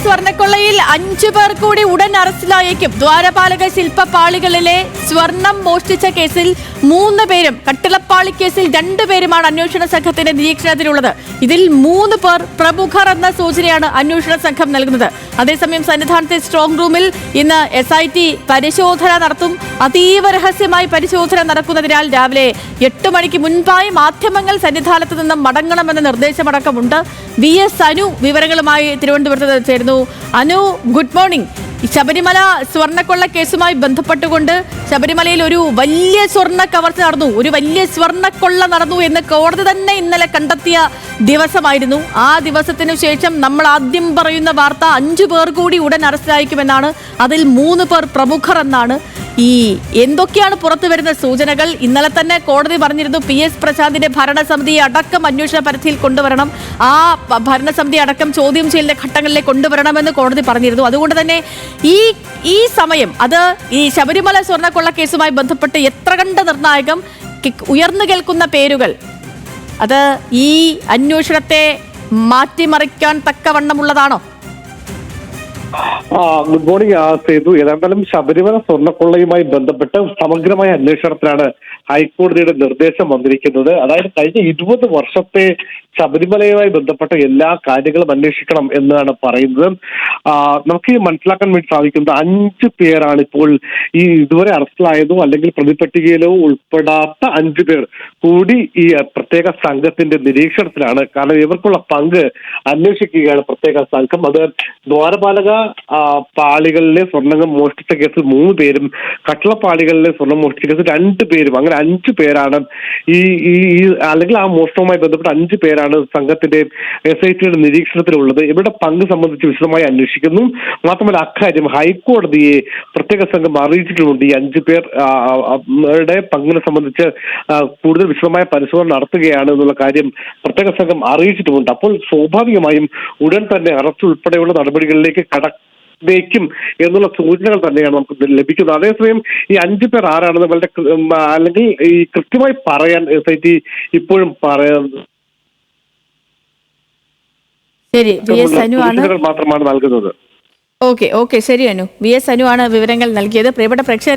സ്വർണ്ണക്കൊള്ളയിൽ 5 പേർ കൂടി ഉടൻ അറസ്റ്റിലായേക്കും. ദ്വാരപാലക ശില്പപാളികളിലെ സ്വർണം മോഷ്ടിച്ച കേസിൽ 3 പേരും, കട്ടിളപ്പാളി കേസിൽ 2 പേരുമാണ് അന്വേഷണ സംഘത്തിന്റെ നിരീക്ഷണത്തിലുള്ളത്. ഇതിൽ 3 പേർ പ്രമുഖർ എന്ന സൂചനയാണ് അന്വേഷണ സംഘം നൽകുന്നത്. അതേസമയം സന്നിധാനത്തെ സ്ട്രോങ് റൂമിൽ ഇന്ന് SIT പരിശോധന നടത്തും. അതീവ രഹസ്യമായി പരിശോധന നടക്കുന്നതിനാൽ രാവിലെ 8 മണിക്ക് മുൻപായി മാധ്യമങ്ങൾ സന്നിധാനത്ത് നിന്നും മടങ്ങണമെന്ന നിർദ്ദേശമടക്കമുണ്ട്. VS അനു വിവരങ്ങളുമായി തിരുവനന്തപുരത്ത് ചേരുന്നു. Anu, good morning. ശബരിമല സ്വർണ്ണക്കൊള്ള കേസുമായി ബന്ധപ്പെട്ടുകൊണ്ട് ശബരിമലയിൽ ഒരു വലിയ സ്വർണ്ണ കവർച്ച നടന്നു, ഒരു വലിയ സ്വർണ്ണക്കൊള്ള നടന്നു എന്ന് കോടതി തന്നെ ഇന്നലെ കണ്ടെത്തിയ ദിവസമായിരുന്നു. ആ ദിവസത്തിനു ശേഷം നമ്മൾ ആദ്യം പറയുന്ന വാർത്ത 5 പേർ കൂടി ഉടൻ അറസ്റ്റിലായിരിക്കുമെന്നാണ്. അതിൽ 3 പേർ പ്രമുഖർ എന്നാണ്. എന്തൊക്കെയാണ് പുറത്തു വരുന്ന സൂചനകൾ? ഇന്നലെ തന്നെ കോടതി പറഞ്ഞിരുന്നു PS പ്രശാന്തിന്റെ ഭരണസമിതി അടക്കം അന്വേഷണ പരിധിയിൽ കൊണ്ടുവരണം, ആ ഭരണസമിതി അടക്കം ചോദ്യം ചെയ്യലിന്റെ ഘട്ടങ്ങളിലേക്ക് കൊണ്ടുവരണമെന്ന് കോടതി പറഞ്ഞിരുന്നു. അതുകൊണ്ട് തന്നെ ഈ സമയം അത് ഈ ശബരിമല സ്വർണ്ണക്കൊള്ള കേസുമായി ബന്ധപ്പെട്ട് എത്ര കണ്ട് നിർണായകം? ഉയർന്നു കേൾക്കുന്ന പേരുകൾ അത് ഈ അന്വേഷണത്തെ മാറ്റിമറിക്കാൻ തക്കവണ്ണമുള്ളതാണോ? Good morning Sethu. ഏതാണ്ടാലും ശബരിമല സ്വർണ്ണക്കൊള്ളയുമായി ബന്ധപ്പെട്ട് സമഗ്രമായ അന്വേഷണത്തിനാണ് ഹൈക്കോടതിയുടെ നിർദ്ദേശം വന്നിരിക്കുന്നത്. അതായത് കഴിഞ്ഞ 20 വർഷത്തെ ശബരിമലയുമായി ബന്ധപ്പെട്ട എല്ലാ കാര്യങ്ങളും അന്വേഷിക്കണം എന്നാണ് പറയുന്നത്. നമുക്ക് മനസ്സിലാക്കാൻ വേണ്ടി സാധിക്കുന്നത് 5 പേരാണ് ഇപ്പോൾ ഈ ഇതുവരെ അറസ്റ്റിലായതോ അല്ലെങ്കിൽ പ്രതിപട്ടികയിലോ ഉൾപ്പെടാത്ത 5 പേർ കൂടി ഈ പ്രത്യേക സംഘത്തിന്റെ നിരീക്ഷണത്തിലാണ്. കാരണം ഇവർക്കുള്ള പങ്ക് അന്വേഷിക്കുകയാണ് പ്രത്യേക സംഘം. അത് ദ്വാരപാലക പാളികളിലെ സ്വർണ്ണം മോഷ്ടിച്ച കേസിൽ 3 പേരും, കട്ടിളപ്പാളികളിലെ സ്വർണം മോഷ്ടിച്ച കേസിൽ 2 പേരും, അങ്ങനെ 5 പേരാണ് ഈ അല്ലെങ്കിൽ ആ മോഷണവുമായി ബന്ധപ്പെട്ട 5 പേരാണ് സംഘത്തിന്റെ SITയുടെ നിരീക്ഷണത്തിലുള്ളത്. ഇവരുടെ പങ്ക് സംബന്ധിച്ച് വിശദമായി അന്വേഷിക്കുന്നു. മാത്രമല്ല അക്കാര്യം ഹൈക്കോടതിയെ പ്രത്യേക സംഘം അറിയിച്ചിട്ടുമുണ്ട്. ഈ 5 പേരുടെ പങ്കിനെ സംബന്ധിച്ച് കൂടുതൽ വിശദമായ പരിശോധന നടത്തുകയാണ് എന്നുള്ള കാര്യം പ്രത്യേക സംഘം അറിയിച്ചിട്ടുമുണ്ട്. അപ്പോൾ സ്വാഭാവികമായും ഉടൻ തന്നെ അറസ്റ്റ് ഉൾപ്പെടെയുള്ള നടപടികളിലേക്ക് ക്കും എന്നുള്ള സൂചനകൾ തന്നെയാണ് നമുക്ക് ലഭിക്കുന്നത്. അതേസമയം ഈ 5 പേർ ആരാണെന്ന് വളരെ അല്ലെങ്കിൽ ഈ കൃത്യമായി പറയാൻ SIT ഇപ്പോഴും ശരി, VS അനു ആണ് മാത്രമാണ് നൽകുന്നത്. ഓക്കെ, ശരി അനു. VS അനു ആണ് വിവരങ്ങൾ നൽകിയത്. പ്രിയപ്പെട്ട പ്രേക്ഷകർ